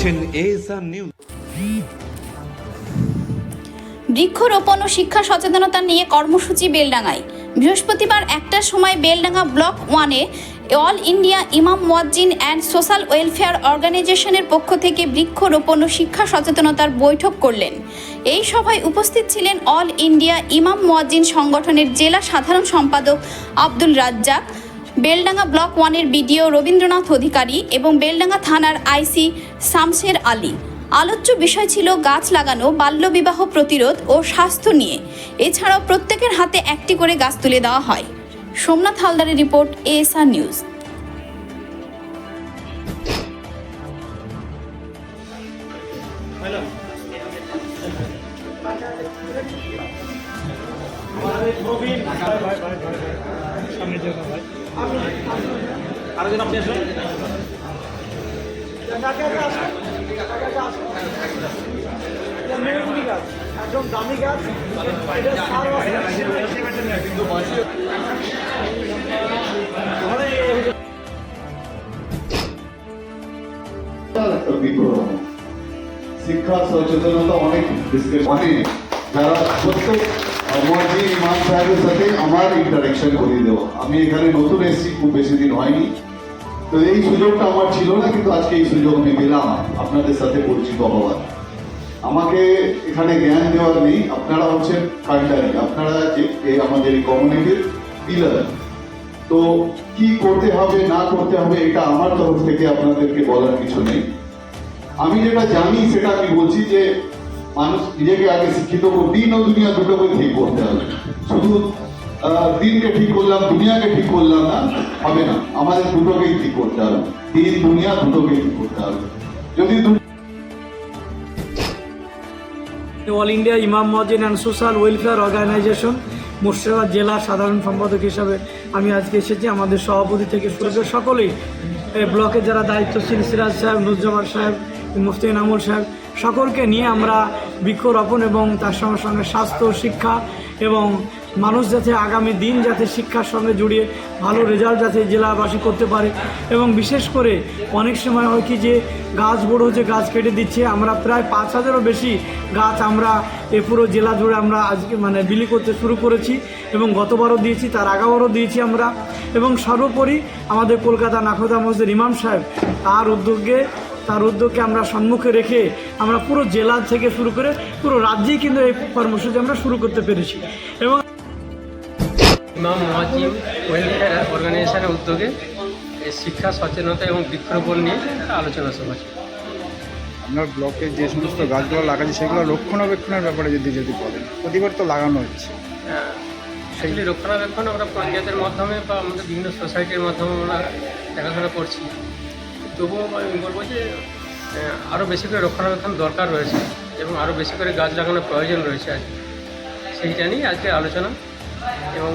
দেখছেন ASR news. বৃক্ষরোপণ ও শিক্ষা সচেতনতা নিয়ে কর্মসূচি বেলডাঙ্গায়। বৃহস্পতিবার 1টার সময় বেলডাঙ্গা ব্লক 1-এ অল ইন্ডিয়া ইমাম মুয়াজ্জিন অ্যান্ড সোশ্যাল ওয়েলফেয়ার অর্গানাইজেশনের পক্ষ থেকে বৃক্ষরোপণ ও শিক্ষা সচেতনতার বৈঠক করলেন। এই সভায় উপস্থিত ছিলেন অল ইন্ডিয়া ইমাম মুয়াজ্জিন সংগঠনের জেলা সাধারণ সম্পাদক আব্দুল রাজ্জাক, বেলডাঙ্গা ব্লক 1-এর বিডিও রবীন্দ্রনাথ অধিকারী এবং বেলডাঙ্গা থানার আইসি শামশের আলী। আলোচ্য বিষয় ছিল গাছ লাগানো, বাল্যবিবাহ প্রতিরোধ ও স্বাস্থ্য নিয়ে। এছাড়াও প্রত্যেকের হাতে একটি করে গাছ তুলে দেওয়া হয়। সোমনাথ হালদারের রিপোর্ট, এএসআর নিউজ। একদম দামি গাছ, শিক্ষা সচেতনতা অনেক যারা প্রত্যেক মুয়াজ্জিন ইমাম সাহেবের সাথে আমার ইন্টারাকশন করিয়ে দেওয়া। আমি এখানে নতুন এসেছি, খুব বেশি দিন হয়নি, তো এই সুযোগটা আমার ছিল না, কিন্তু আজকে এই সুযোগ আমি পেলাম আপনাদের সাথে পরিচিত হওয়ার। আমাকে এখানে জ্ঞান দেওয়ার নেই, আপনারা হচ্ছেন কান্ডারি, আপনারা আমাদের এই কমিউনিটির পিলার। তো কি করতে হবে না করতে হবে এটা আমার তরফ থেকে আপনাদেরকে বলার কিছু নেই। আমি যেটা জানি সেটা আমি বলছি যে মানুষ নিজেকে আগে শিক্ষিত করে, দিন ও দুনিয়া দুটোকে ঠিক করতে হবে। শুধু দিনকে ঠিক করলাম, দুনিয়াকে ঠিক করলাম না, হবে না। আমাদের দুটোকেই ঠিক করতে হবে, দিন দুনিয়া দুটোকেই ঠিক করতে হবে। যদি অল ইন্ডিয়া ইমাম মুয়াজ্জিন and social welfare organisation Murshidabad জেলার সাধারণ সম্পাদক হিসাবে আমি আজকে এসেছি। আমাদের সভাপতি থেকে শুরু করে সকলেই, ব্লকের যারা দায়িত্বশীল, সিরাজ সাহেব, নুরজামান সাহেব, মুফতি এনামুল সাহেব, সকলকে নিয়ে আমরা বৃক্ষরোপণ এবং তার সঙ্গে সঙ্গে স্বাস্থ্য, শিক্ষা এবং মানুষ যাতে আগামী দিন যাতে শিক্ষার সঙ্গে জড়িয়ে ভালো রেজাল্ট যাতে জেলাবাসী করতে পারে। এবং বিশেষ করে অনেক সময় হয় কি যে গাছ বড় হচ্ছে, গাছ কেটে দিচ্ছে। আমরা প্রায় 5,000-এরও বেশি গাছ আমরা পুরো জেলা জুড়ে আমরা আজকে বিলি করতে শুরু করেছি এবং গতবারও দিয়েছি, তার আগেবারও দিয়েছি আমরা। এবং সর্বোপরি আমাদের কলকাতা নাখোদা মসজিদের ইমাম সাহেব তার উদ্যোগকে আমরা সম্মুখে রেখে আমরা পুরো জেলা থেকে শুরু করে পুরো রাজ্যেই কিন্তু এই কর্মসূচি আমরা শুরু করতে পেরেছি। এবং ইমাম মুয়াজ্জিন ওয়েলফেয়ার অর্গানাইজেশনের উদ্যোগে শিক্ষা সচেতনতা এবং বৃক্ষরোপণ নিয়ে একটা আলোচনা সভা ছিল। আপনার ব্লকে যে সমস্ত গাছগুলো লাগাচ্ছে সেগুলো রক্ষণাবেক্ষণের ব্যাপারে যদি বলেন, প্রতিবার তো লাগানো হচ্ছে। সেগুলি রক্ষণাবেক্ষণ আমরা পঞ্চায়েতের মাধ্যমে বা আমাদের বিভিন্ন সোসাইটির মাধ্যমে আমরা দেখাশোনা করছি। তবুও আমি বলবো যে আরও বেশি করে রক্ষণাবেক্ষণ দরকার রয়েছে এবং আরও বেশি করে গাছ লাগানোর প্রয়োজন রয়েছে। আজকে সেইটা নিয়ে আজকে আলোচনা। এবং